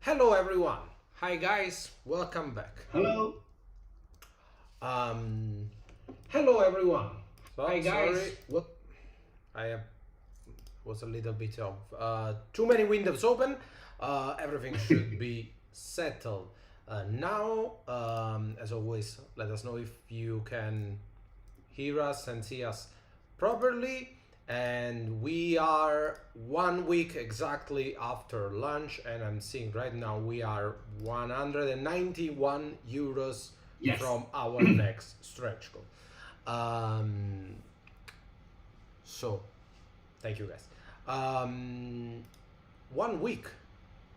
Hello everyone. Hi guys, welcome back. Hello. Um, hello everyone. Hi guys. Sorry. What I have was a little bit of too many windows open. Everything should be settled now. As always, let us know if you can hear us and see us properly. And we are 1 week exactly after lunch, and I'm seeing right now we are 191 euros Yes. from our next stretch goal. Um, so, thank you guys. 1 week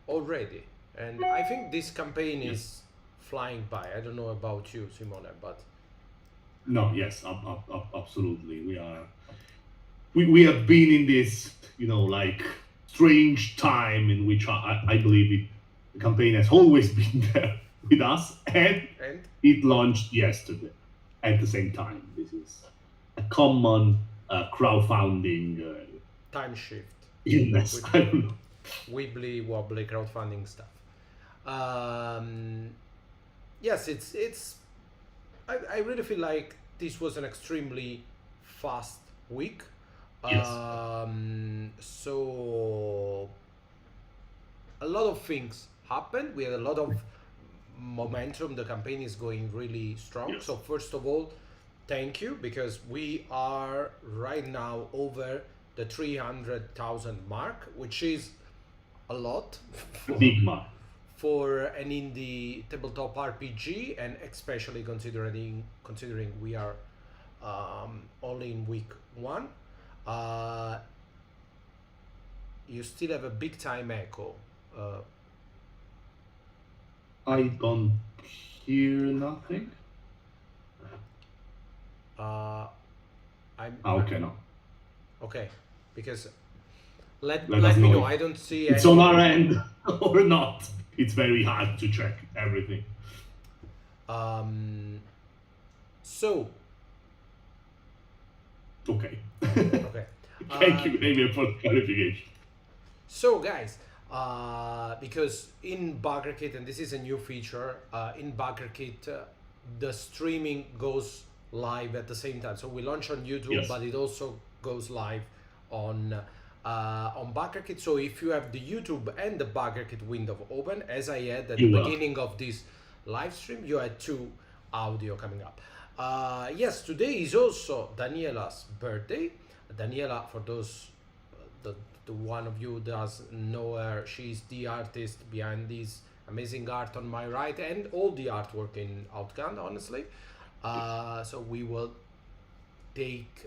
already, and I think this campaign Yes. is flying by. I don't know about you, Simone, but No. Yes. Absolutely. We have been in this, like strange time in which I believe the campaign has always been there with us, and and it launched yesterday at the same time. This is a common crowdfunding time shift illness. with I don't know. wibbly wobbly crowdfunding stuff. Um, yes, it's. I really feel like this was an extremely fast week. Yes. So a lot of things happened. We had a lot of momentum. The campaign is going really strong. Yes. So first of all, thank you because we are right now over the 300,000 mark, which is a lot Big mark. for an indie tabletop RPG, and especially considering we are only in week one. Uh, you still have a big time echo. Uh, I don't hear nothing. uh, I'm Okay, no. okay because let Let us let me know know. if I don't see it's any. on our end or not. It's very hard to check everything. Um, so Okay. okay. Thank Uh, you, Damien, for the clarification. So, guys, because in Backerkit, and this is a new feature, in Backerkit, the streaming goes live at the same time. So we launch on YouTube, Yes. but it also goes live on Backerkit. So if you have the YouTube and the Backerkit window open, as I had at the You will. beginning of this live stream, you had two audio coming up. Yes, today is also Daniela's birthday. Daniela, for those the, the one of you does know her, she's the artist behind this amazing art on my right and all the artwork in Outgunned, honestly. So we will take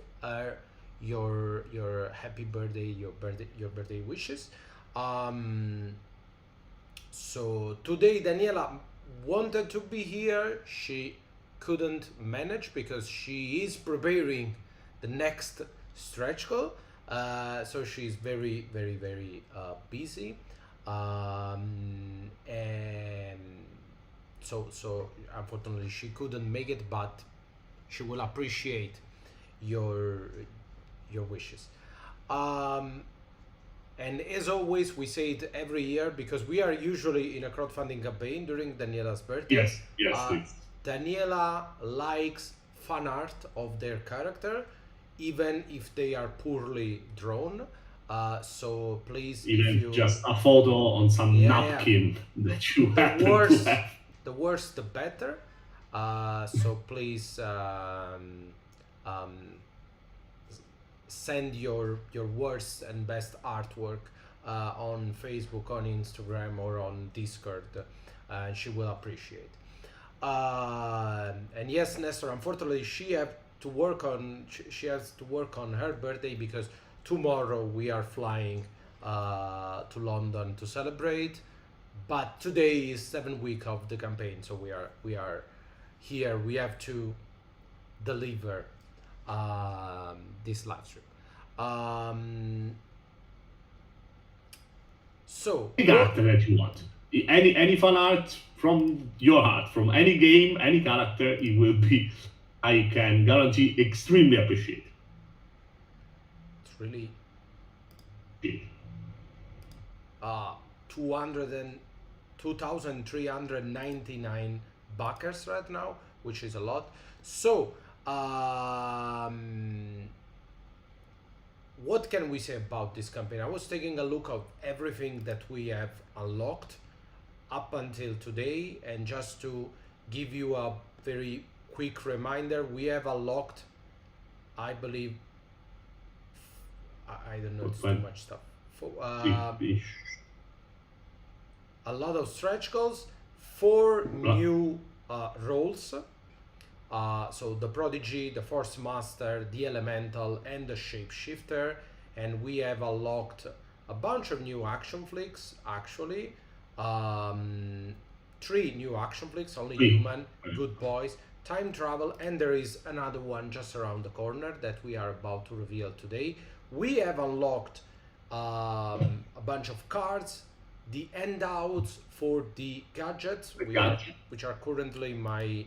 your happy birthday, your birthday wishes. Um, so today Daniela wanted to be here. She couldn't manage because she is preparing the next stretch goal. So she's very, very, very busy. And so unfortunately she couldn't make it, but she will appreciate your your wishes. Um, and as always, we say it every year because we are usually in a crowdfunding campaign during Daniela's birthday. Yes. Yes, Uh, please. Daniela likes fan art of their character, even if they are poorly drawn. So please, if Even you, just a photo on some yeah, yeah, napkin that you the happen to worse, have. the worse, the better. So please um, send your worst and best artwork on Facebook, on Instagram, or on Discord, and she will appreciate. And yes, Nestor, unfortunately, she has to work on her birthday because tomorrow we are flying to London to celebrate. But today is 7 week of the campaign, so we are here. We have to deliver this live stream. Um, so Any character that you want. Any fan art from your heart, from any game, any character, it will be, I can guarantee, extremely appreciated. it's really 200 and 2,399 backers right now, which is a lot. So what can we say about this campaign? I was taking a look at everything that we have unlocked up until today, and just to give you a very quick reminder, we have unlocked, I believe, I don't know, it's too much stuff. A lot of stretch goals, 4 new roles. So the Prodigy, the Force Master, the Elemental, and the Shapeshifter. And we have unlocked a bunch of new action flicks, actually. 3 new action flicks, only human, good boys, time travel, and there is another one just around the corner that we are about to reveal today. We have unlocked a bunch of cards, the handouts for the gadgets, which are currently my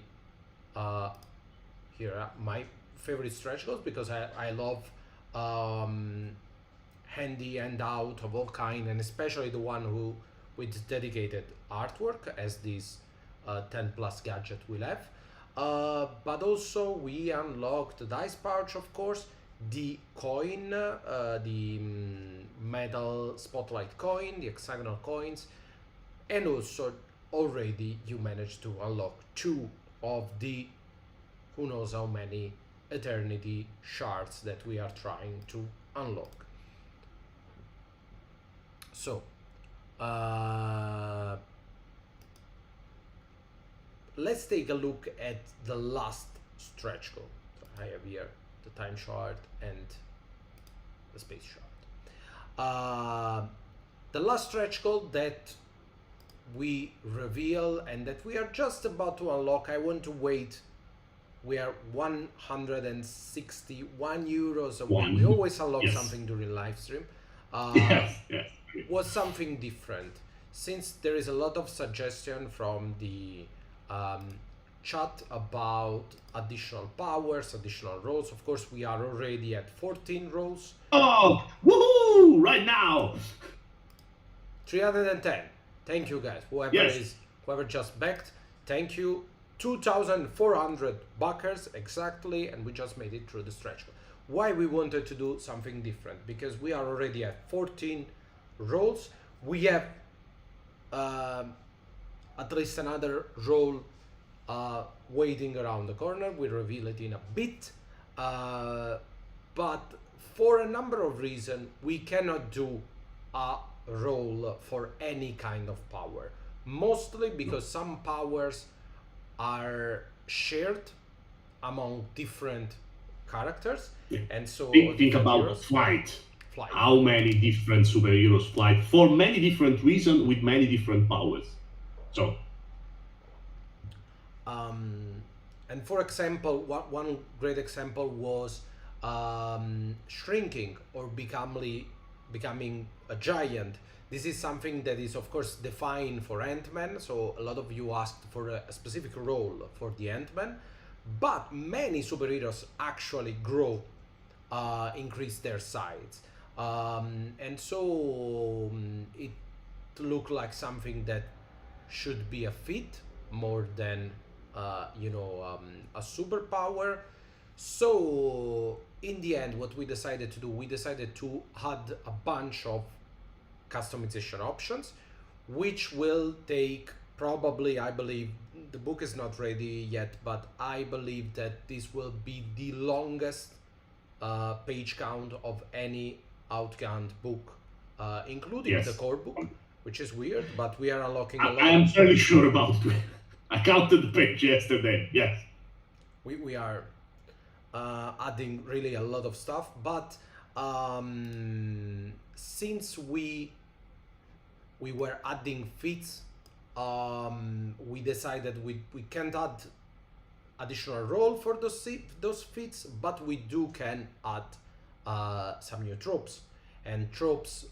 my favorite stretch goals, because I love handy handout of all kind, and especially the one with dedicated artwork, as this 10 plus gadget will have. But also we unlocked the dice pouch, of course, the coin, the metal spotlight coin, the hexagonal coins, and also already you managed to unlock 2 of the who knows how many eternity shards that we are trying to unlock. So let's take a look at the last stretch goal. So I have here the time shard and the space shard. The last stretch goal that we reveal and that we are just about to unlock, I want to wait. We are 161 euros away. We always unlock something during live stream. Was something different, since there is a lot of suggestion from the chat about additional powers, additional rolls. Of course, we are already at 14 rolls. Oh, woohoo! Right now, 310. Thank you, guys. Whoever just backed, thank you. 2,400 backers exactly, and we just made it through the stretch goal. Why we wanted to do something different? Because we are already at 14 rolls. We have at least another roll waiting around the corner. We'll reveal it in a bit, but for a number of reasons we cannot do a roll for any kind of power, mostly because some powers are shared among different characters, and so think about flight. How many different superheroes fly for many different reasons with many different powers. So and for example, one great example was shrinking or becoming a giant. This is something that is of course defined for Ant-Man, so a lot of you asked for a specific role for the Ant-Man, but many superheroes actually grow, increase their size, and so it looked like something that should be a feat more than a superpower. So in the end, what we decided to do, we decided to add a bunch of customization options, which will take probably, I believe, the book is not ready yet, but I believe that this will be the longest page count of any Outgunned book, including the core book, which is weird, but we are unlocking a lot. I am fairly sure about it. I counted the page yesterday. Yes, we are adding really a lot of stuff, but since we were adding feats, we decided we can't add additional roll for those feats, but we can add some new tropes. And tropes,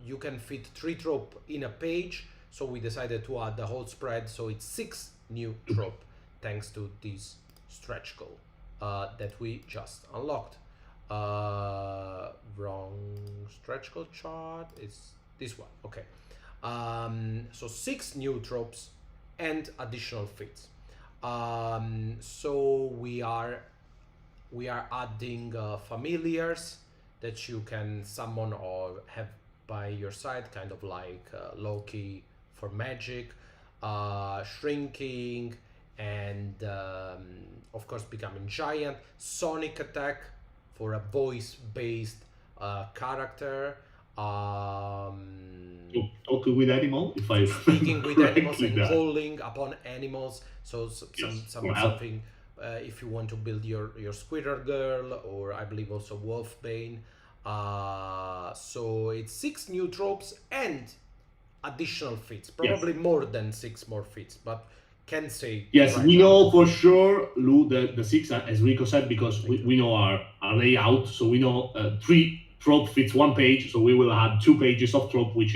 you can fit 3 tropes in a page, so we decided to add the whole spread, so it's 6 new tropes thanks to this stretch goal that we just unlocked. Wrong stretch goal chart, it's this one. Okay. So 6 new tropes and additional feats. So we are adding familiars that you can summon or have by your side, kind of like Loki for magic, shrinking, and of course becoming giant. Sonic attack for a voice-based character. Talking with animal, if I Speaking with animals correctly and that. calling upon animals. So Yes. something if you want to build your Squirrel Girl, or I believe also Wolfbane. So it's 6 new tropes and additional feats. Probably more than 6 more feats, but can say Yes, right we now. know for sure, Lou, the 6, as Rico said, because we know our layout. So we know 3 trope fits 1 page. So we will add 2 pages of trope, which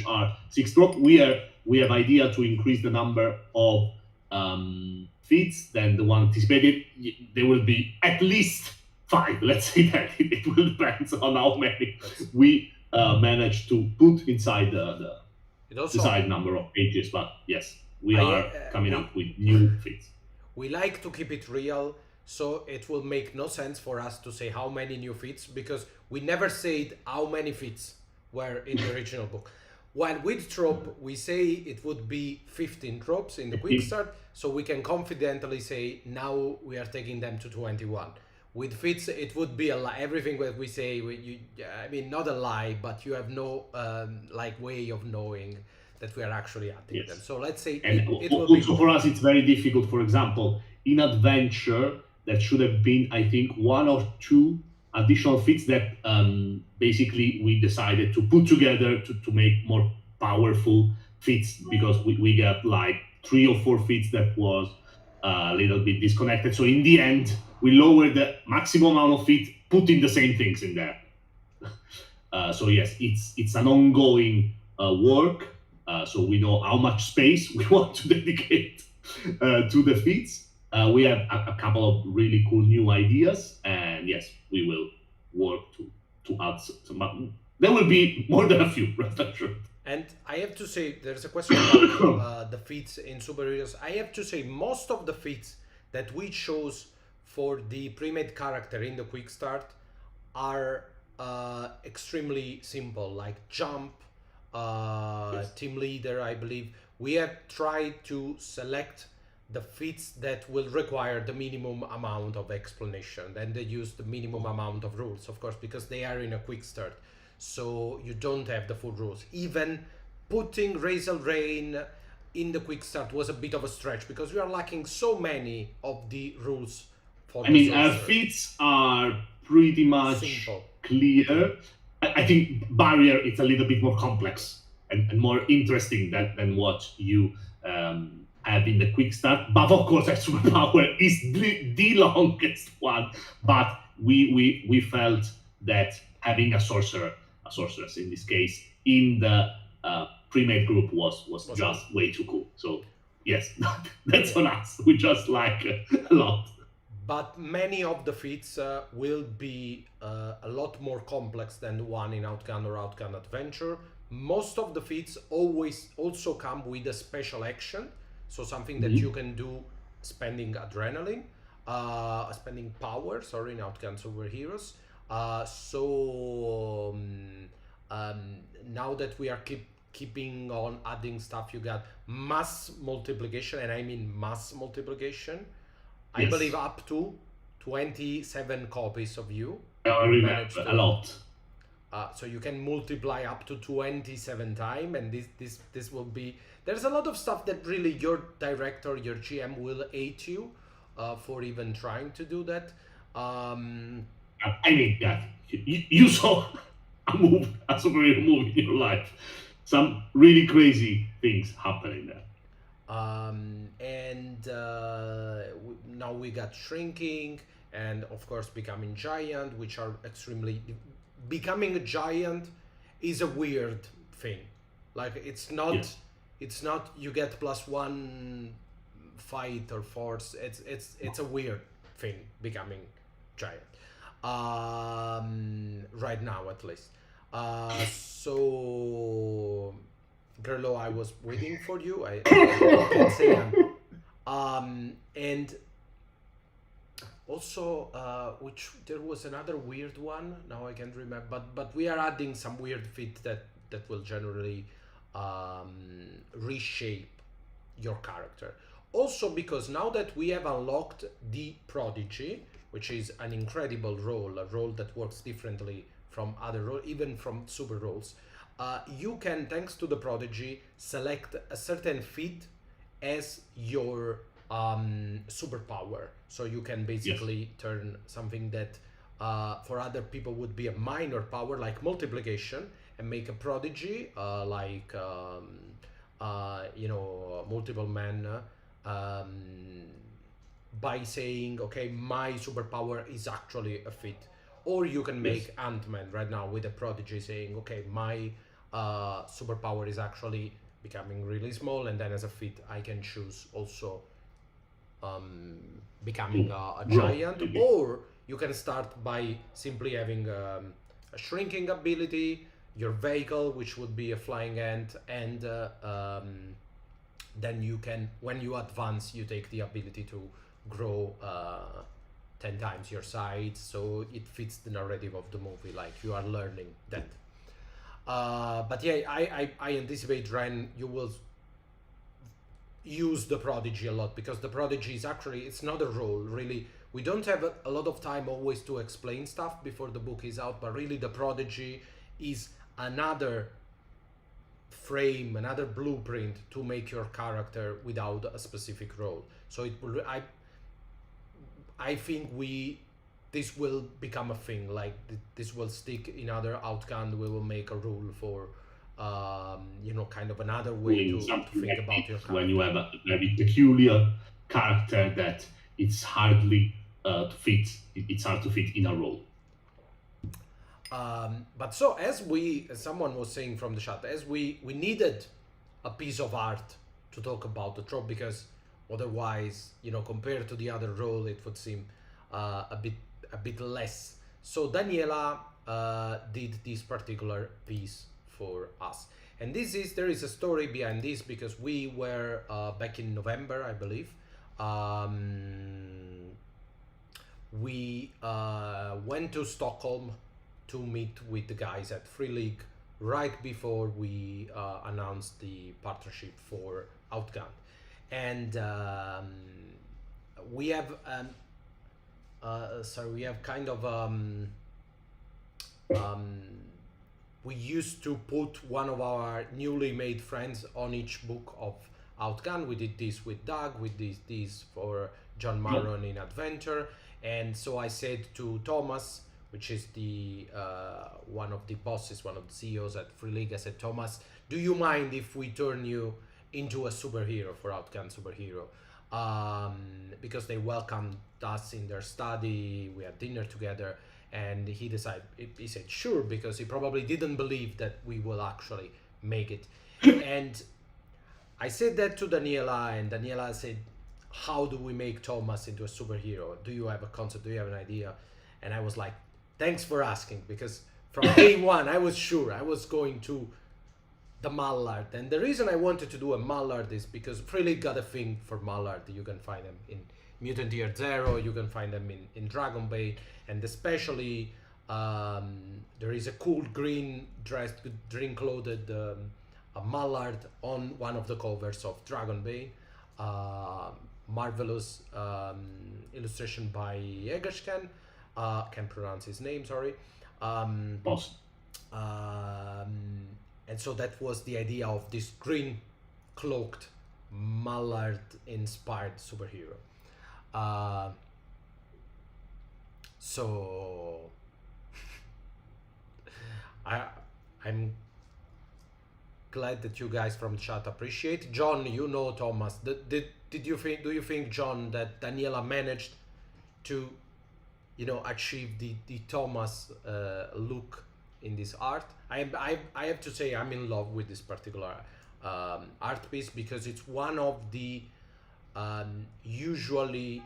are 6 trope. We have idea to increase the number of feats than the one anticipated. There will be at least 5. Let's say that it will depend on how many we manage to put inside the It also desired number of pages. But yes, we are coming we- up with new feats. we like to keep it real, so it will make no sense for us to say how many new feats, because we never said how many feats were in the original book. While with trope, we say it would be 15 tropes in the quick start, so we can confidently say now we are taking them to 21. With feats, it would be a lie. Everything that we say, I mean, not a lie, but you have no like way of knowing that we are actually adding them. So let's say And it will be also for us, it's very difficult. For example, in adventure, that should have been, I think, 1 or 2 additional feats that basically we decided to put together to make more powerful feats, because we got like 3 or 4 feats that was a little bit disconnected. So in the end, we lowered the maximum amount of feet, putting the same things in there. So yes, it's an ongoing work. So we know how much space we want to dedicate to the feats. We have a couple of really cool new ideas, and yes, we will work to add some. But there will be more than a few, rest assured. And I have to say, there's a question about the feats in superheroes. I have to say, most of the feats that we chose for the pre-made character in the quick start are extremely simple, like jump, team leader, I believe. We have tried to select the feats that will require the minimum amount of explanation, and they use the minimum amount of rules, of course, because they are in a quick start. So you don't have the full rules. Even putting Razor Rain in the quick start was a bit of a stretch, because we are lacking so many of the rules for I mean, sorcerer. feats are pretty much Simple. clear. I think barrier is a little bit more complex and more interesting than what you have in the quick start. But of course, that superpower is the longest one. But we felt that having a sorceress in this case in the pre-made group was just way too cool. So yes, that's on us. We just like a lot. But many of the feats will be a lot more complex than the one in Outgunned or Outgunned Adventure. Most of the feats always also come with a special action, so something that you can do spending adrenaline, spending power, sorry, in Outgunned Superheroes. Now that we are keeping on adding stuff, you got mass multiplication, and I mean mass multiplication. I Yes. believe up to 27 copies of you. I will remember manage to- a lot. So you can multiply up to 27 times, and this will be. There's a lot of stuff that really your director, your GM will hate you for even trying to do that. I mean, yeah, you saw a superhero movie in your life. Some really crazy things happening there. Now we got shrinking, and of course becoming giant, which are extremely. Becoming a giant is a weird thing. Like it's not. Yeah. It's not you get +1 fight or force. It's a weird thing becoming giant. Right now at least. So Gerlo, I was waiting for you. I can say and also, which there was another weird one. Now I can't remember, but we are adding some weird fit that will generally reshape your character. Also, because now that we have unlocked the prodigy, which is an incredible role, a role that works differently from other roles, even from super roles, you can, thanks to the prodigy, select a certain feat as your superpower. So you can basically turn something that for other people would be a minor power, like multiplication, and make a prodigy, multiple men, by saying, okay, my superpower is actually a fit. Or you can make Ant-Man right now with a prodigy saying, okay, my superpower is actually becoming really small, and then as a fit I can choose also becoming a giant. Or you can start by simply having a shrinking ability, your vehicle, which would be a flying ant, and then you can, when you advance, you take the ability to grow 10 times your size, so it fits the narrative of the movie, like you are learning that. But yeah, I anticipate, Ren, you will use the prodigy a lot, because the prodigy is actually, it's not a role really. We don't have a lot of time always to explain stuff before the book is out, but really the prodigy is another frame, another blueprint to make your character without a specific role. So it will, I think this will become a thing, like this will stick in other Outgunned. We will make a rule for kind of another way to think about your character. When you have a very peculiar character that it's hardly to fit, it's hard to fit in a role. But so, as someone was saying from the chat, as we needed a piece of art to talk about the trope, because otherwise, compared to the other role, it would seem a bit less. So Daniela did this particular piece for us, and there is a story behind this, because we were back in November, I believe. We went to Stockholm to meet with the guys at Free League right before we announced the partnership for Outgunned. And we have kind of we used to put one of our newly made friends on each book of Outgunned. We did this with Doug, we did this for John Maron in Adventure. And so I said to Thomas, which is the one of the bosses, one of the CEOs at Free League, I said, Thomas, do you mind if we turn you into a superhero for Outgunned Superhero? Because they welcomed us in their study, we had dinner together, and he said sure, because he probably didn't believe that we will actually make it. And I said that to Daniela, and Daniela said, how do we make Thomas into a superhero? Do you have a concept? Do you have an idea? And I was like, thanks for asking, because from day one I was sure I was going to the Mallard. And the reason I wanted to do a Mallard is because Free League got a thing for Mallard. You can find them in Mutant Year Zero, you can find them in Dragonbane, and especially there is a cool green dressed, green clothed a Mallard on one of the covers of Dragonbane. Marvelous illustration by Egershken. Can't pronounce his name, sorry. Boss. And so that was the idea of this green cloaked Mallard inspired superhero. So I'm glad that you guys from the chat appreciate. John, Thomas, do you think, John, that Daniela managed to achieve the Thomas look in this art? I have to say I'm in love with this particular art piece, because it's one of the usually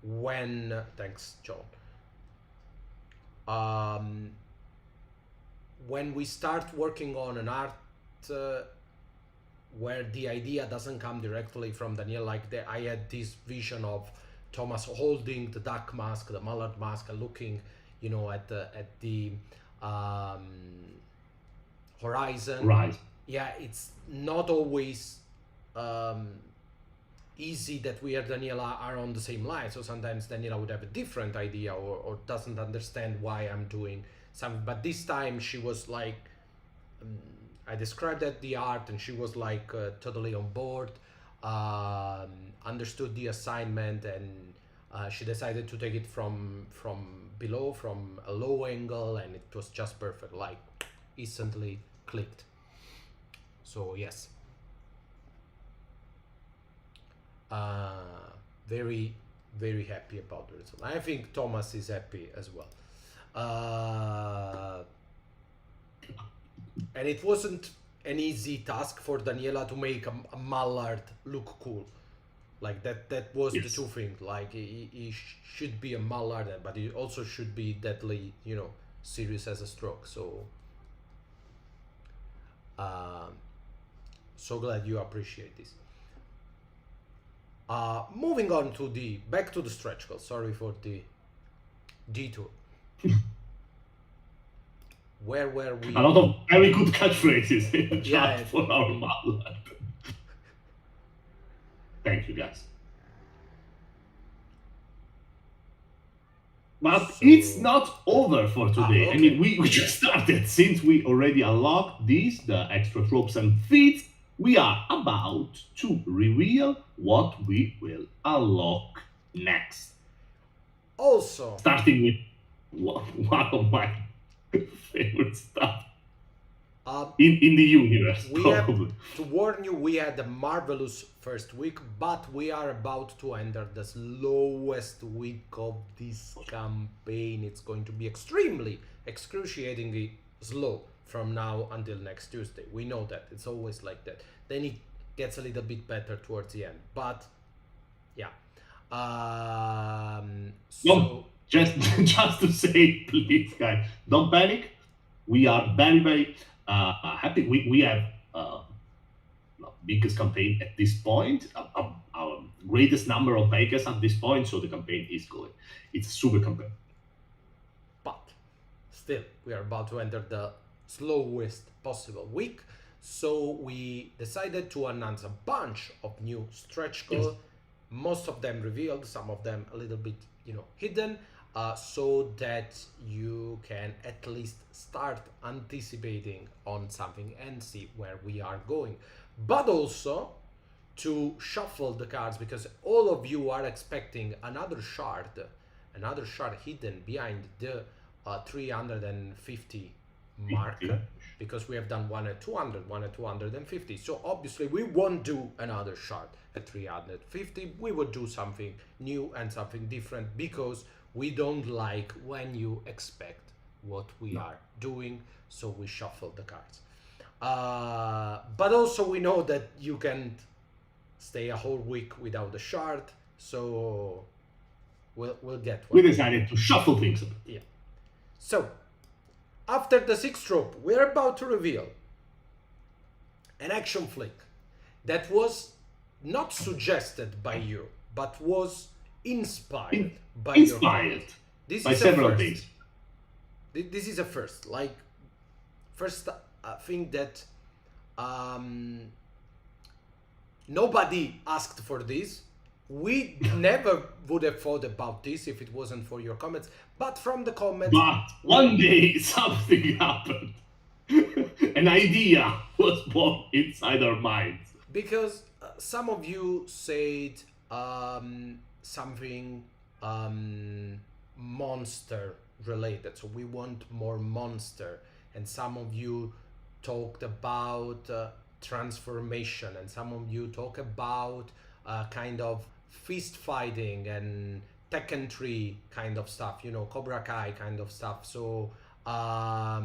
when thanks John when we start working on an art where the idea doesn't come directly from Daniela. Like I had this vision of Thomas holding the duck mask, the Mallard mask, and looking, at the horizon. Right. Yeah, it's not always easy that we and Daniela are on the same line. So sometimes Daniela would have a different idea or doesn't understand why I'm doing something. But this time she was like, I described that the art, and she was like totally on board, understood the assignment, and she decided to take it from below, from a low angle, and it was just perfect. Like instantly clicked. So yes, very very happy about the result. I think Thomas is happy as well. And it wasn't an easy task for Daniela to make a Mallard look cool. Like that was the two things. Like he should be a Mallard, but he also should be deadly, serious as a stroke. So so glad you appreciate this. Moving on to back to the stretch goal. Sorry for the detour. Where were we? A lot of very good catchphrases in the chat Yeah. for our Mallard. Thank you, guys. But So- it's not over for today. okay. I mean, we just started. Since we already unlocked the extra tropes and feats, we are about to reveal what we will unlock next. Also, Starting with one of my favorite stuff in the universe, we have probably. to warn you, we had a marvelous first week, but we are about to enter the slowest week of this campaign. It's going to be extremely, excruciatingly slow from now until next Tuesday. We know that. It's always like that. Then it gets a little bit better towards the end. But, yeah. So... Just to say, please, guys, don't panic. We are very, very happy. We have biggest campaign at this point, our greatest number of bakers at this point, so the campaign is going. It's a super campaign. But still, we are about to enter the slowest possible week. So we decided to announce a bunch of new stretch goals. Yes. Most of them revealed, some of them a little bit, hidden. So that you can at least start anticipating on something and see where we are going. But also to shuffle the cards, because all of you are expecting another shard hidden behind the 350 mark, because we have done one at 200, one at 250. So obviously we won't do another shard at 350. We would do something new and something different, because we don't like when you expect what we are doing, so we shuffle the cards. But also we know that you can't stay a whole week without a shard, so we'll get one. We decided to shuffle things a bit. Yeah. So, after the sixth trope, we're about to reveal an action flick that was not suggested by you, but was inspired by your Inspired This by is a several first. things. This is a first. Like, first thing that nobody asked for this. We never would have thought about this if it wasn't for your comments. But from the comments, But one day something happened. An idea was born inside our minds. because some of you said something monster related, so we want more monster, and some of you talked about transformation, and some of you talk about kind of fist fighting and Tekken 3 kind of stuff, Cobra Kai kind of stuff. So at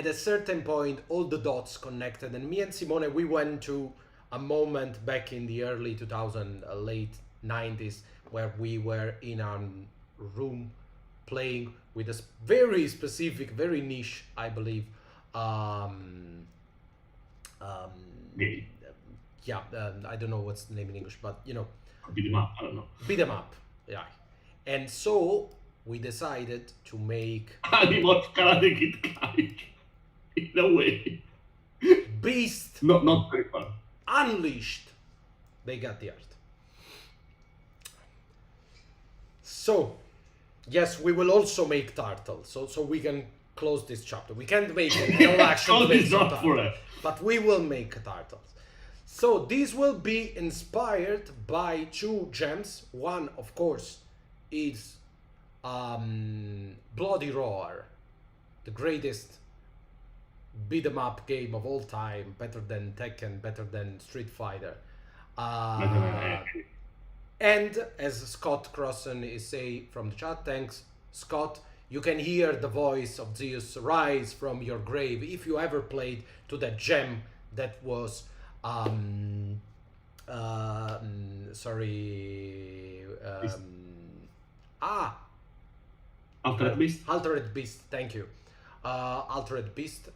a certain point, all the dots connected, and me and Simone, we went to a moment back in the early 2000s, late 90s, where we were in a room playing with a very specific, very niche, I believe, um, um, Game. yeah, I don't know what's the name in English, but you know, Beat 'em up. I don't know. beat 'em up. Yeah, and so we decided to make I watched Karate Kid Kai in a way. Beast Not very fun. Unleashed. They got the art. So, yes, we will also make Turtle, so we can close this chapter. We can't make an action Call place is on not Turtle, for us. but we will make Turtles. So these will be inspired by two gems. One, of course, is Bloody Roar, the greatest beat 'em up game of all time, better than Tekken, better than Street Fighter. And as Scott Crossan is say from the chat, thanks Scott, you can hear the voice of Zeus rise from your grave if you ever played to that gem that was Altered Beast. Altered Beast, thank you. Altered Beast,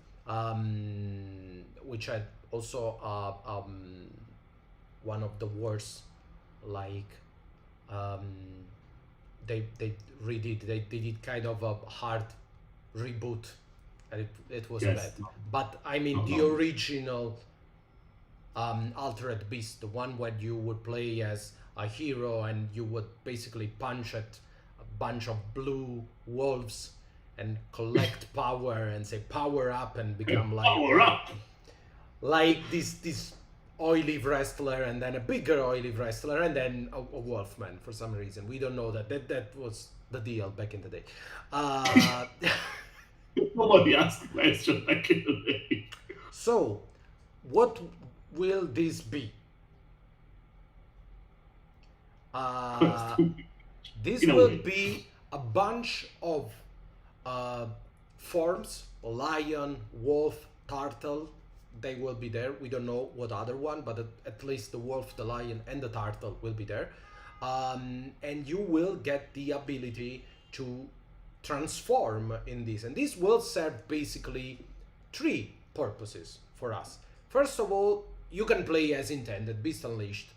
which had also one of the worst, like they redid, they did kind of a hard reboot, and it was Yes. bad. But I mean the original Altered Beast, the one where you would play as a hero and you would basically punch at a bunch of blue wolves and collect power and say power up and become Power up. like this oily wrestler, and then a bigger oily wrestler, and then a wolfman for some reason. We don't know that was the deal back in the day. Nobody asked questions back in the day. So, what will this be? This In a will way. be a bunch of forms: lion, wolf, turtle. They will be there. We don't know what other one, but at least the wolf, the lion, and the turtle will be there. And you will get the ability to transform in this. And this will serve basically three purposes for us. First of all, you can play as intended, Beast Unleashed.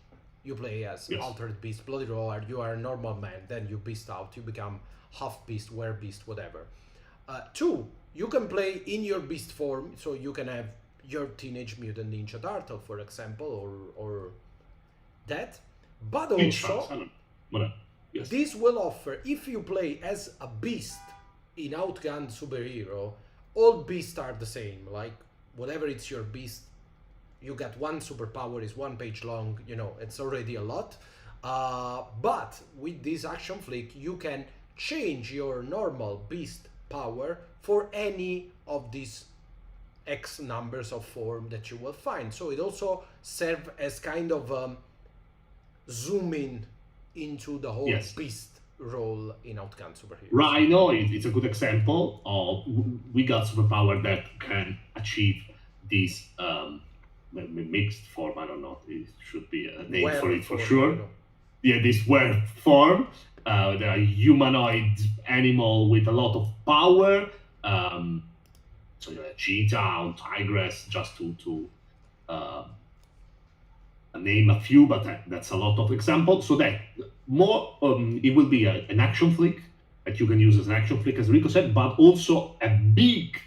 You play as Yes. Altered Beast, Bloody Roar, you are a normal man, then you beast out, you become half beast, were beast, whatever. Two, you can play in your beast form, so you can have your Teenage Mutant Ninja Turtle, for example, or that. But also, Yes. this will offer, if you play as a beast in Outgunned Superhero, all beasts are the same. Like, whatever it's your beast, you got one superpower, is one page long, you know, it's already a lot. But with this action flick, you can change your normal beast power for any of these X numbers of form that you will find. So it also serves as kind of zoom in into the whole Yes. beast role in Outgunned Superhero. Rhino it's a good example of we got superpower that can achieve this mixed form. I don't know. It should be a name for it for sure. You know. Yeah, this were form, the humanoid animal with a lot of power. So a cheetah or tigress, just to name a few, but that's a lot of examples. So that more, it will be an action flick that you can use as an action flick, as Rico said, but also a big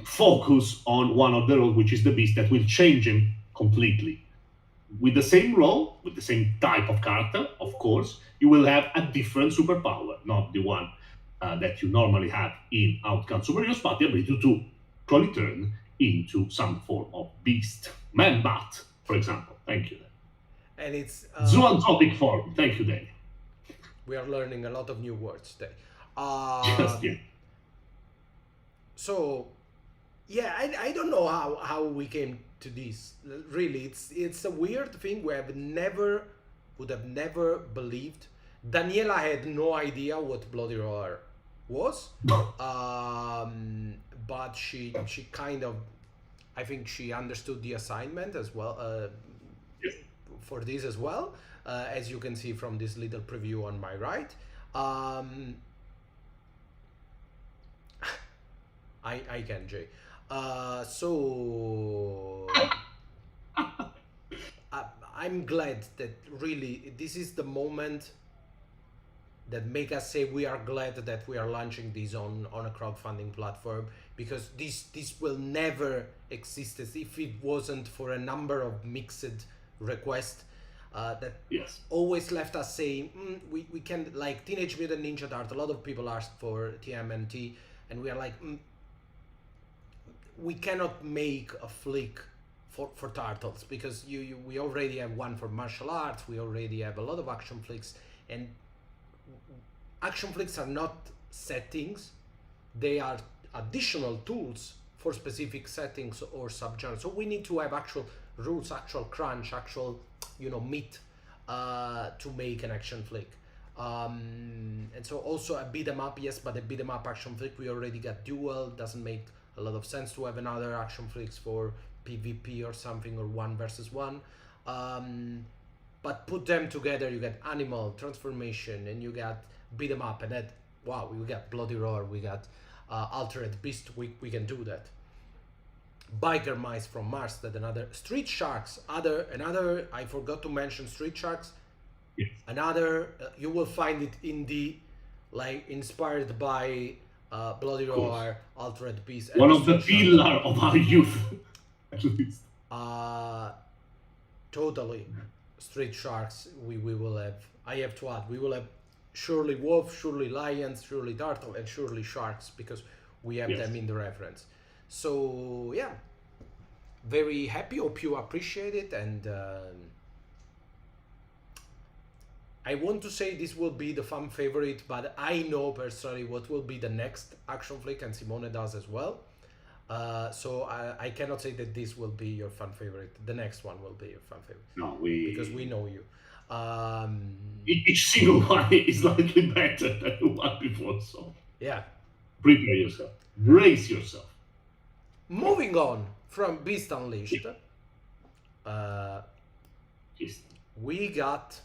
focus on one of the roles, which is the beast that will change him completely. With the same role, with the same type of character, of course, you will have a different superpower, not the one that you normally have in Outgunned Superheroes, but the ability to probably turn into some form of beast. Man-Bat, for example. Thank you. And it's Zoanthropic form. Thank you, Danny. we are learning a lot of new words today. Yeah. So, yeah, I don't know how we came to this. Really, it's a weird thing we would have never believed. Daniela had no idea what Bloody Roar was, but she kind of, I think she understood the assignment as well. Yes. For this as well, as you can see from this little preview on my right. I can, Jay. So I'm glad that really this is the moment that make us say we are glad that we are launching this on a crowdfunding platform, because this will never exist as if it wasn't for a number of mixed requests that Yes. always left us saying we can, like Teenage Mutant Ninja Turtle. A lot of people asked for TMNT, and we are like we cannot make a flick for turtles, because we already have one for martial arts. We already have a lot of action flicks, and action flicks are not settings, they are additional tools for specific settings or subgenres. So we need to have actual rules, actual crunch, actual meat to make an action flick. And so also a beat 'em up, yes, but a beat 'em up action flick, we already got Duel. Doesn't make a lot of sense to have another action flicks for PvP or something, or one versus one. But put them together, you get Animal, Transformation, and you got beat 'em up, and that, wow, we got Bloody Roar, we got Altered Beast. We can do that. Biker Mice from Mars, that another Street Sharks, another I forgot to mention Street Sharks. Yes. Another you will find it in the, like, inspired by Bloody Roar, Altered Beast. One of the pillar of our youth, at least. Totally. Street Sharks, we will have, I have to add, we will have surely Wolf, surely Lions, surely Turtle, and surely Sharks, because we have them in the reference. So yeah, very happy. Hope you appreciate it, and I want to say this will be the fan favorite, but I know personally what will be the next action flick, and Simone does as well. So I cannot say that this will be your fan favorite. The next one will be your fan favorite. No, because we know you. Each single one is slightly better than the one before, so yeah. Prepare yourself. Brace yourself. Moving on from Beast Unleashed, we got,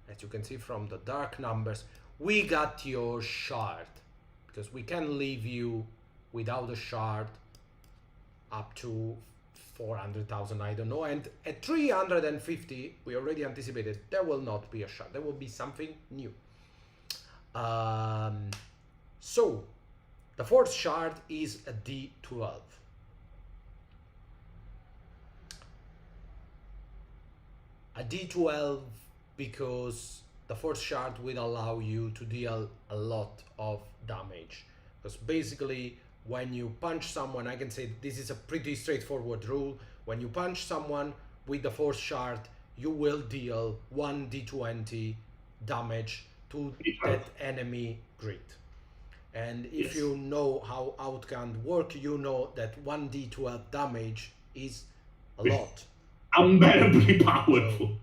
as you can see from the dark numbers, we got your shard, because we can leave you without a shard up to 400,000, I don't know, and at 350 we already anticipated there will not be a shard, there will be something new. So the fourth shard is a D12. A D12 because the fourth shard will allow you to deal a lot of damage, because basically when you punch someone, I can say this is a pretty straightforward rule. When you punch someone with the fourth shard, you will deal 1d20 damage to that enemy grid. And if you know how Outgunned work, you know that 1d12 damage is a lot. Unbearably powerful.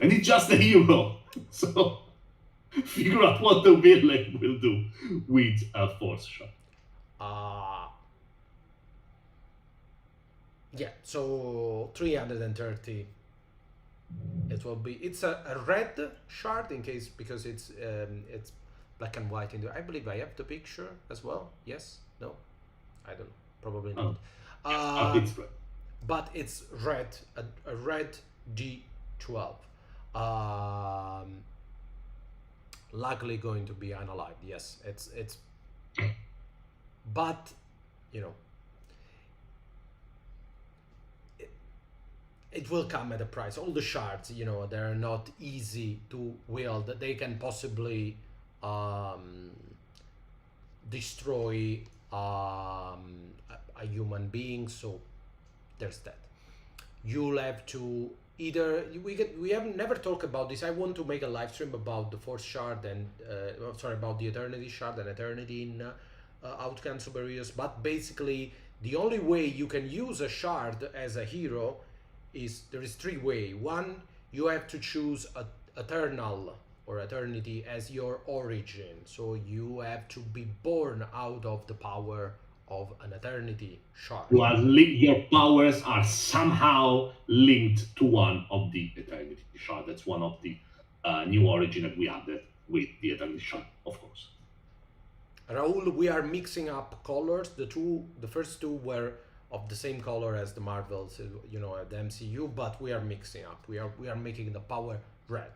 And it's just a hero. So figure out what the villain will do with a force shot. Yeah, so 330. It will be. It's a red shard in case, because it's black and white. I believe I have the picture as well. Yes? No? I don't know. Probably not. It's red. But it's red. A red D12. Luckily going to be unalived. Yes, it's. But it will come at a price. All the shards, they're not easy to wield. They can possibly destroy a human being. So there's that. You'll have to either we have never talked about this. I want to make a live stream about the fourth shard and about the Eternity shard and Eternity in Outgunned Super Heroes. But basically, the only way you can use a shard as a hero is there is three ways. One, you have to choose Eternal or Eternity as your origin. So you have to be born out of the power of an Eternity shard. Your powers are somehow linked to one of the Eternity shard. That's one of the new origin that we added with the Eternity shard, of course. Raul, we are mixing up colors. The first two were of the same color as the Marvels, the MCU, but we are mixing up. We are making the power red.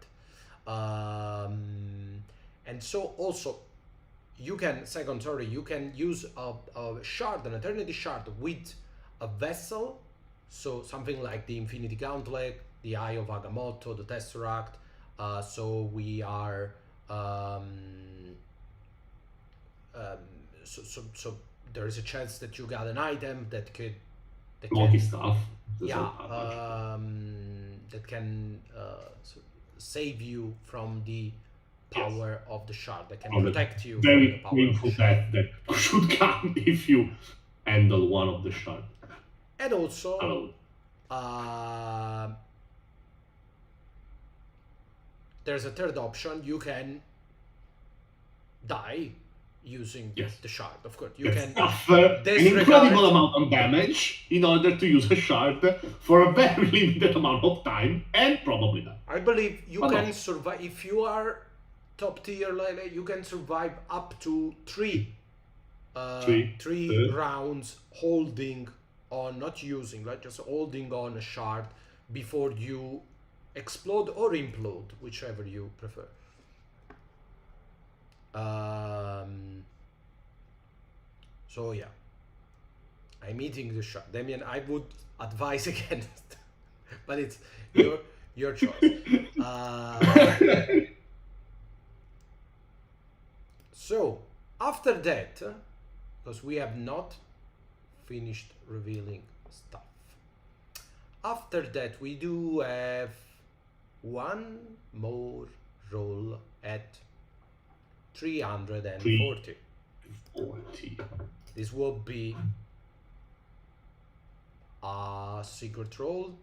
And so also, you can use a shard, an Eternity shard with a vessel, so something like the Infinity Gauntlet, the Eye of Agamotto, the Tesseract. So we are so there is a chance that you got an item that Monkey stuff. That can save you from the power of the shard, that can protect you from the Very power painful death that should come if you handle one of the shard. And also, there's a third option. You can die using the shard. Of course, you can suffer an incredible amount of damage in order to use a shard for a very limited amount of time, and probably die. I believe you can survive if you are top tier. You can survive up to three rounds holding on, not using, just holding on a shard before you explode or implode, whichever you prefer. So yeah, I'm eating the shard. Damien, I would advise against, but it's your choice. So after that, because we have not finished revealing stuff, after that we do have one more roll at 340. This will be a secret roll.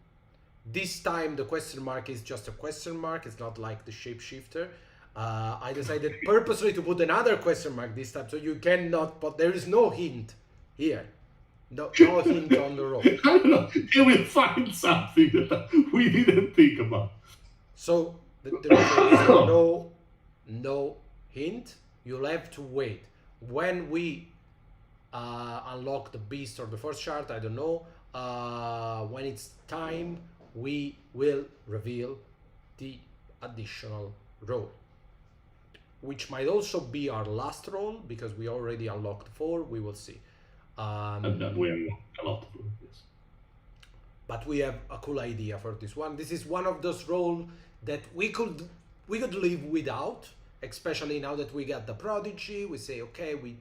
This time the question mark is just a question mark. It's not like the shapeshifter. I decided purposely to put another question mark this time, so you cannot, but there is no hint here. No hint on the roll. I don't know. They will find something that we didn't think about. So there is no hint. You'll have to wait. When we unlock the beast or the first shard, I don't know. When it's time, we will reveal the additional roll, which might also be our last roll because we already unlocked 4. We will see. And then we unlocked a lot of roll, yes. But we have a cool idea for this one. This is one of those rolls that we could live without, especially now that we got the prodigy. We say, okay, we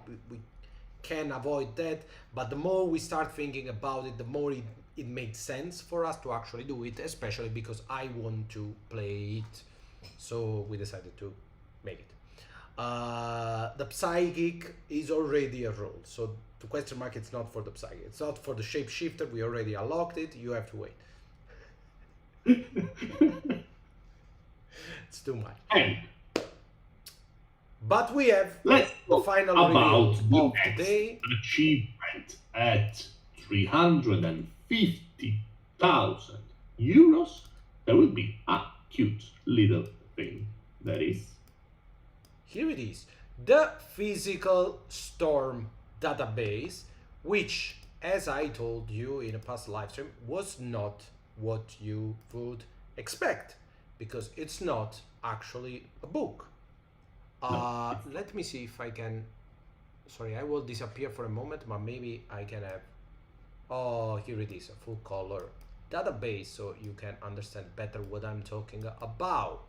can avoid that, but the more we start thinking about it, the more it makes sense for us to actually do it, especially because I want to play it. So we decided to make it. The psychic is already a roll, so the question mark, it's not for the psychic, it's not for the shapeshifter. We already unlocked it. You have to wait. It's too much. But we have the final reveal of today. Achievement at 350,000 euros. There will be a cute little thing that is. Here it is. The physical storm database, which, as I told you in a past live stream, was not what you would expect, because it's not actually a book. Let me see if I can. Sorry, I will disappear for a moment, but maybe I can have. Oh, here it is, a full color database, so you can understand better what I'm talking about.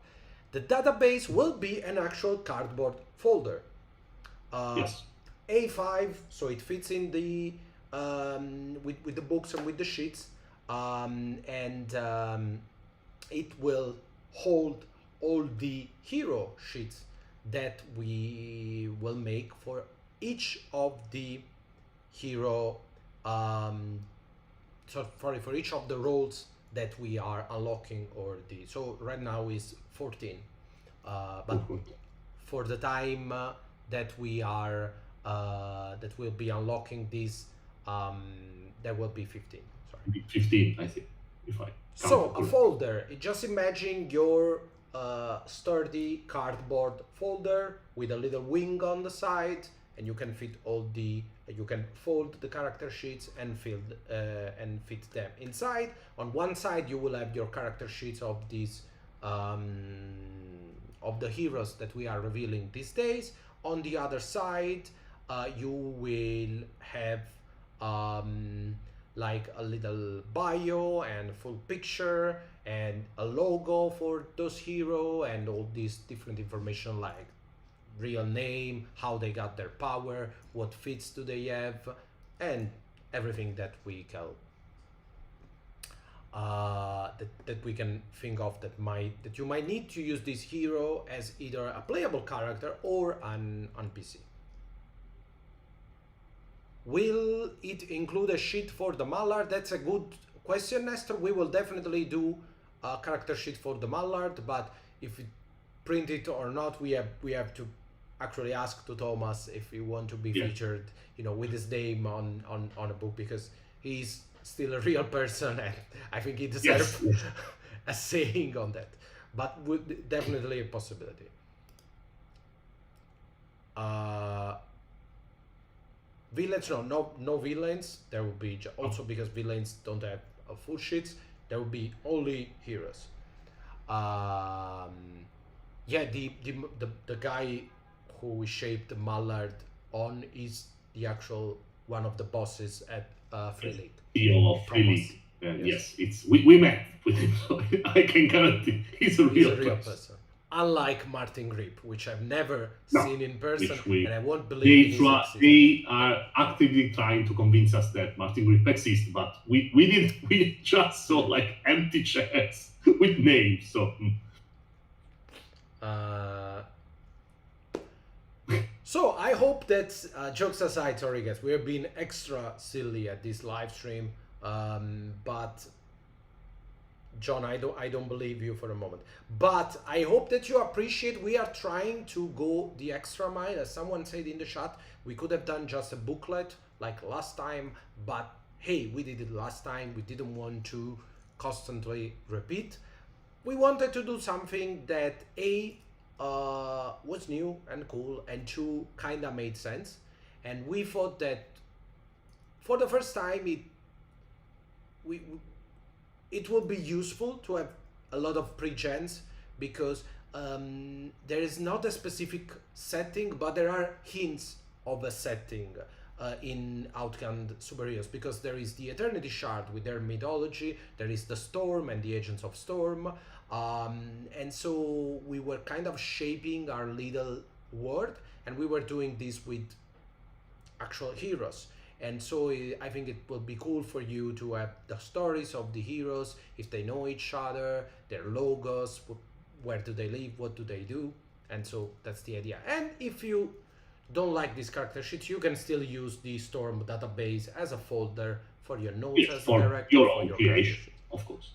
The database will be an actual cardboard folder. Yes. A5, so it fits in the with the books and with the sheets, it will hold all the hero sheets that we will make for each of the hero for each of the roles that we are unlocking, so right now is 14, but for the time that we are that will be unlocking this, there will be 15. Sorry, 15, I think. So a folder. Just imagine your sturdy cardboard folder with a little wing on the side, and you can fit all the you can fold the character sheets and fit them inside. On one side you will have your character sheets of these of the heroes that we are revealing these days. On the other side, you will have like a little bio and full picture and a logo for those hero and all this different information like real name, how they got their power, what feats do they have, and everything that we can that we can think of that you might need to use this hero as either a playable character or an NPC. Will it include a sheet for the Mallard? That's a good question, Nestor. We will definitely do a character sheet for the Mallard, but if we print it or not, we have to actually ask to Thomas if he want to be featured, with his name on a book, because he's still a real person and I think he deserves a saying on that. But definitely a possibility. Villains, no villains. There will be also, because villains don't have full sheets, there will be only heroes. The guy who we shaped Mallard on is the actual one of the bosses at Free League. CEO of Free League. Yes, it's we met with him, so I can guarantee he's a real person. Unlike Martin Grip, which I've never seen in person, and I won't believe they are actively trying to convince us that Martin Grip exists, but we just saw like empty chairs with names. So. So I hope that jokes aside, sorry guys, we have been extra silly at this live stream, but John, I don't believe you for a moment. But I hope that you appreciate we are trying to go the extra mile. As someone said in the chat, we could have done just a booklet like last time, but hey, we did it last time. We didn't want to constantly repeat. We wanted to do something that was new and cool, and two, kinda made sense. And we thought that for the first time it will be useful to have a lot of pre-gens, because there is not a specific setting, but there are hints of a setting in Outgunned Superheroes, because there is the Eternity Shard with their mythology, there is the Storm and the Agents of Storm, and so we were kind of shaping our little world, and we were doing this with actual heroes. And so I think it will be cool for you to have the stories of the heroes, if they know each other, their logos, where do they live, what do they do, and so that's the idea. And if you don't like these character sheets, you can still use the Storm database as a folder for your notes as a director, your own creation, of course.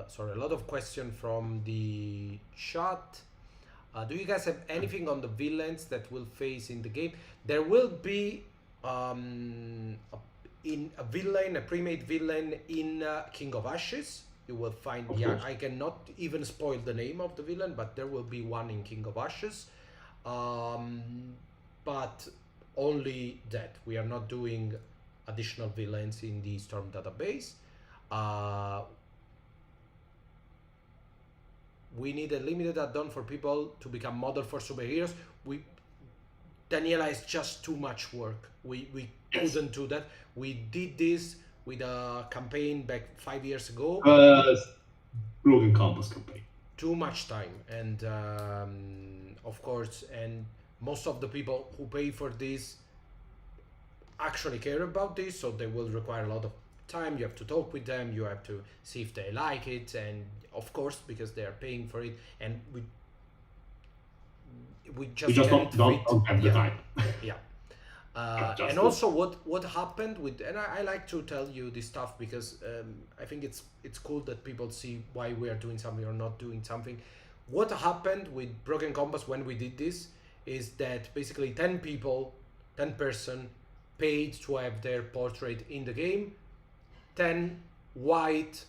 Sorry, a lot of questions from the chat. Do you guys have anything on the villains that will face in the game? There will be a pre-made villain in King of Ashes. You will find I cannot even spoil the name of the villain, but there will be one in King of Ashes. But only that. We are not doing additional villains in the Storm database. We need a limited add-on for people to become model for superheroes. Daniela is just too much work. We couldn't do that. We did this with a campaign back 5 years ago. Broken Compass campaign. Too much time, and of course, and most of the people who pay for this actually care about this, so they will require a lot of time. You have to talk with them, you have to see if they like it, and of course, because they are paying for it, and we just don't have the time. Yeah. And also what happened with, and I like to tell you this stuff because I think it's cool that people see why we are doing something or not doing something. What happened with Broken Compass when we did this is that basically 10 person paid to have their portrait in the game. 10 white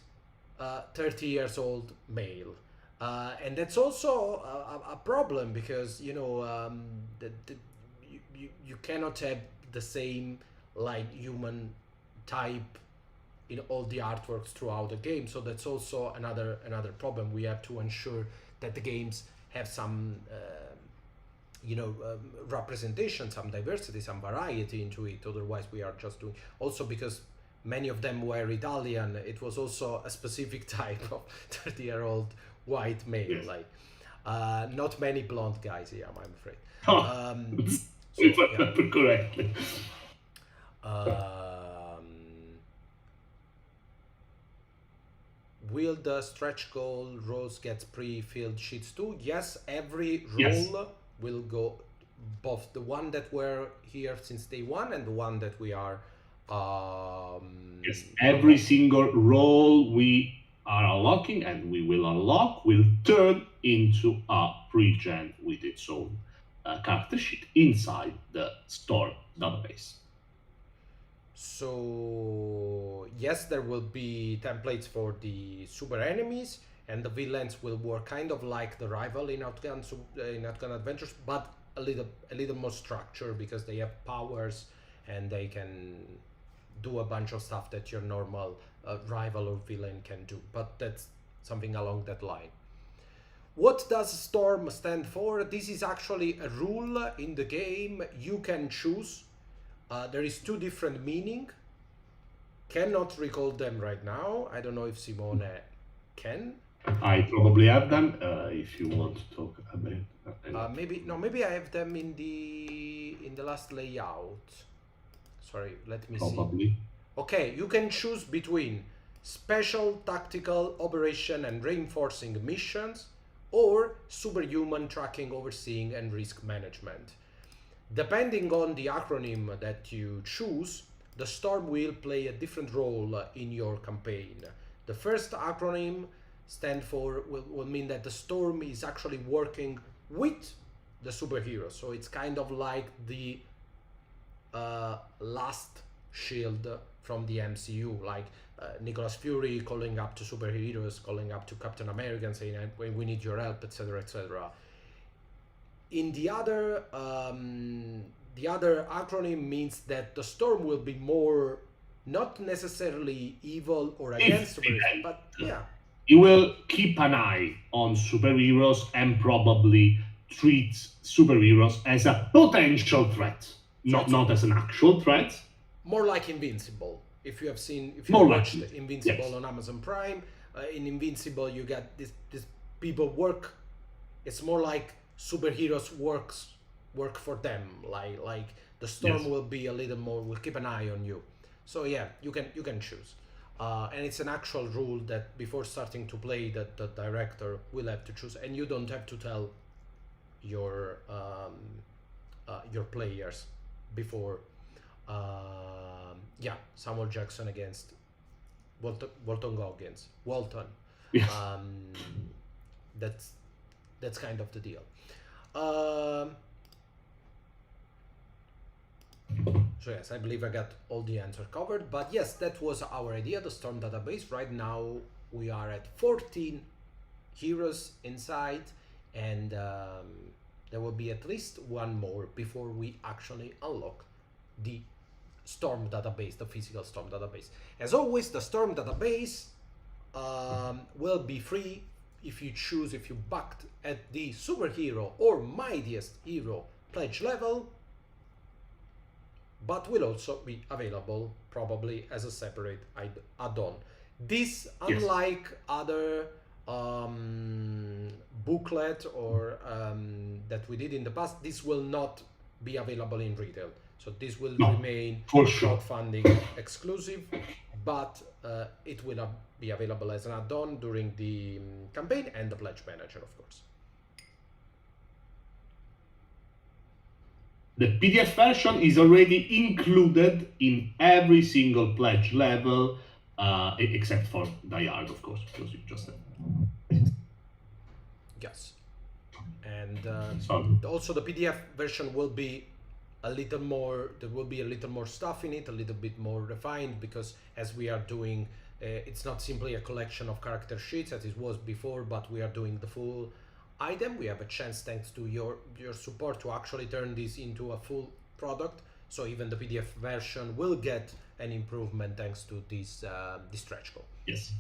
30 years old male. And that's also a problem because you cannot have the same like human type in all the artworks throughout the game. So that's also another problem. We have to ensure that the games have some representation, some diversity, some variety into it. Otherwise, we are just doing also because many of them were Italian. It was also a specific type of 30-year-old white male. Yes. Like not many blonde guys here, I'm afraid. Correctly. Will the stretch goal rows get pre-filled sheets too? Yes, every role Yes. will go, both the one that were here since day one and the one that we are Yes, every single role we are unlocking and we will unlock will turn into a pre-gen with its own character sheet inside the Storm database. So yes, there will be templates for the super enemies, and the villains will work kind of like the rival in Outgunned Adventures, but a little more structure because they have powers and they can do a bunch of stuff that your normal rival or villain can do. But that's something along that line. What does Storm stand for? This is actually a rule in the game. You can choose. There is two different meaning. Cannot recall them right now. I don't know if Simone can. I probably have them if you want to talk about it. Maybe I have them in the last layout. Sorry, let me see. Probably. Okay, you can choose between special, tactical, operation and reinforcing missions, or superhuman, tracking, overseeing and risk management. Depending on the acronym that you choose, the Storm will play a different role in your campaign. The first acronym will mean that the Storm is actually working with the superheroes. So it's kind of like the last shield from the MCU, like Nicholas Fury calling up to superheroes, calling up to Captain America and saying, we need your help, etc., etc. In the other acronym means that the Storm will be more, not necessarily evil or against superheroes, but yeah. It will keep an eye on superheroes and probably treat superheroes as a potential threat, not as an actual threat. More like Invincible. If you watched Invincible yes. on Amazon Prime, in Invincible you get this people work. It's more like superheroes work for them. Like the Storm Yes. will be a little more. Will keep an eye on you. So yeah, you can choose. And it's an actual rule that before starting to play, that the director will have to choose, and you don't have to tell your players before. Samuel Jackson against Walton Goggins. Walton. Yes. That's kind of the deal. So yes, I believe I got all the answers covered. But yes, that was our idea, the Storm database. Right now we are at 14 heroes inside, and there will be at least one more before we actually unlock the Storm database, the physical Storm database. As always, the Storm database will be free if you backed at the superhero or mightiest hero pledge level, but will also be available probably as a separate add-on. This, unlike other booklet or that we did in the past, this will not be available in retail. So this will remain crowdfunding exclusive, but it will be available as an add-on during the campaign and the pledge manager, of course. The PDF version is already included in every single pledge level, except for Die Hard, of course, because you just said. Yes. And also the PDF version will be a little more. There will be a little more stuff in it, a little bit more refined, because as we are doing, it's not simply a collection of character sheets as it was before, but we are doing the full item. We have a chance, thanks to your support, to actually turn this into a full product. So even the PDF version will get an improvement thanks to this stretch goal. Yes.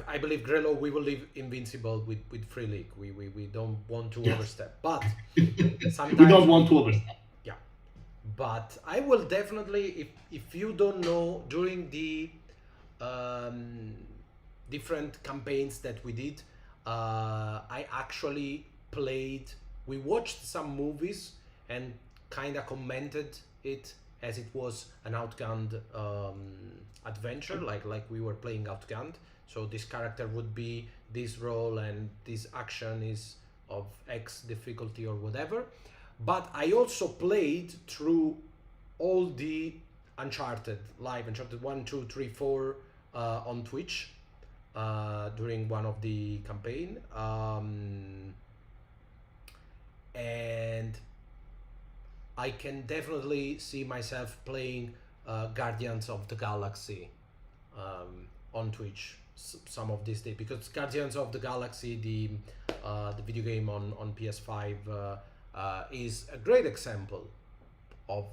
I believe, Grello, we will leave invincible with Free League. We don't want to overstep, but sometimes we don't want to overstep. Yeah, but I will definitely, if you don't know, during the different campaigns that we did, I actually played. We watched some movies and kind of commented it as it was an Outgunned adventure, like we were playing Outgunned. So this character would be this role and this action is of X difficulty or whatever. But I also played through all the Uncharted 1, 2, 3, 4 on Twitch during one of the campaign. And I can definitely see myself playing Guardians of the Galaxy on Twitch some of this day, because Guardians of the Galaxy, the video game on PS5, is a great example of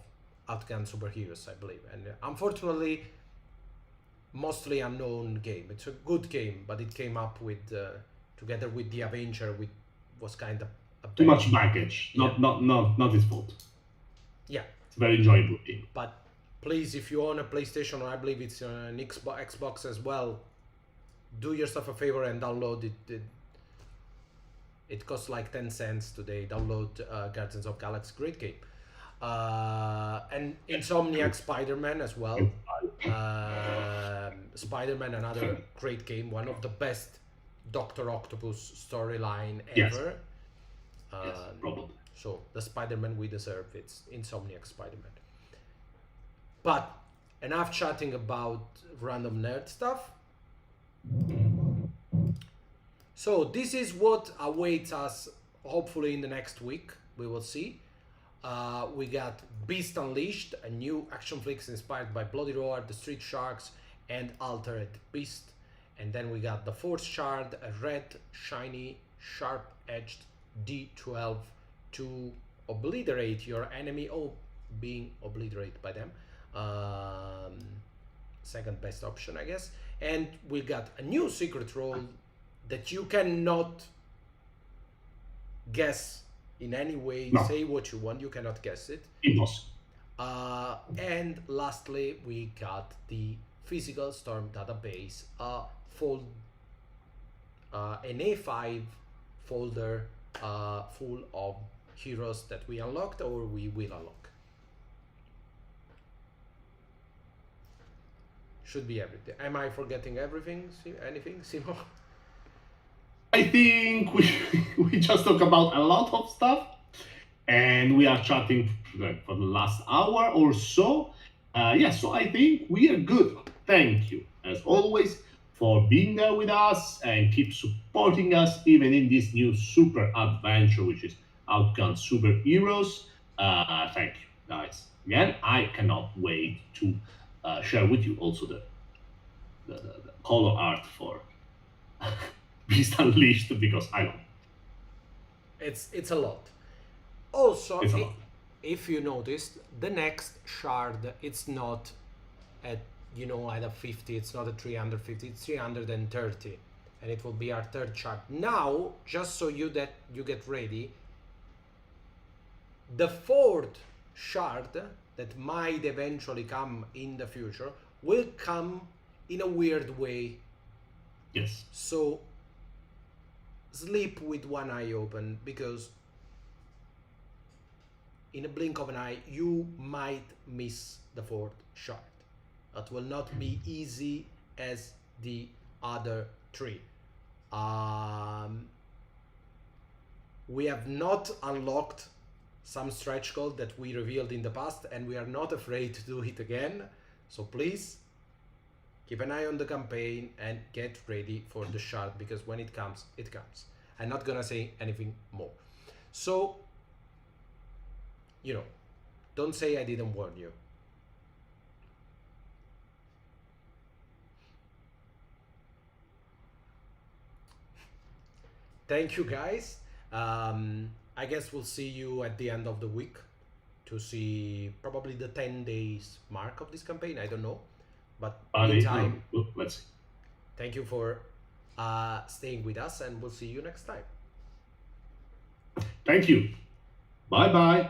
Outgunned superheroes, I believe. And unfortunately, mostly unknown game. It's a good game, but it came up with together with the Avenger, which was kind of too much baggage. Yeah. Not his fault. Yeah, it's a very enjoyable game. But please, if you own a PlayStation, or I believe it's an Xbox as well, do yourself a favor and download it. It costs like 10 cents today. Download Guardians of Galaxy, great game. And Insomniac Spider-Man as well. Spider-Man, another great game, one of the best Dr. Octopus storyline ever. Yes, probably. So the Spider-Man we deserve, it's Insomniac Spider-Man. But enough chatting about random nerd stuff. So this is what awaits us, hopefully in the next week. We will see. We got Beast Unleashed, a new action flick inspired by Bloody Roar, The Street Sharks, and Altered Beast. And then we got the Force Shard, a red, shiny, sharp-edged D12 to obliterate your enemy, or being obliterated by them. Second best option, I guess. And we got a new secret role that you cannot guess in any way. No. Say what you want, you cannot guess it. Impossible. And lastly, we got the physical storm database, an A5 folder full of heroes that we unlocked or we will unlock. Should be everything. Am I forgetting everything? Anything, Simo? I think we just talk about a lot of stuff, and we are chatting for the last hour or so. So I think we are good. Thank you, as always, for being there with us and keep supporting us even in this new super adventure, which is Outgunned Superheroes. Thank you, guys. Again, I cannot wait to share with you also the color art for Beast Unleashed, because I don't. It's a lot. Also, It's a lot. if you noticed, the next shard, it's not at at a 50, it's not a 350, it's 330, and it will be our third shard. Now, just so you get ready, the fourth shard that might eventually come in the future will come in a weird way. Yes. So sleep with one eye open, because in a blink of an eye you might miss the fourth shard. It will not be easy as the other three. We have not unlocked some stretch goal that we revealed in the past, and we are not afraid to do it again. So please keep an eye on the campaign and get ready for the shard, because when it comes, it comes. I'm not gonna say anything more. So, you know, don't say I didn't warn you. Thank you, guys. I guess we'll see you at the end of the week to see probably the 10 days mark of this campaign. I don't know, but meantime, let's see. Thank you for staying with us, and we'll see you next time. Thank you. Bye bye.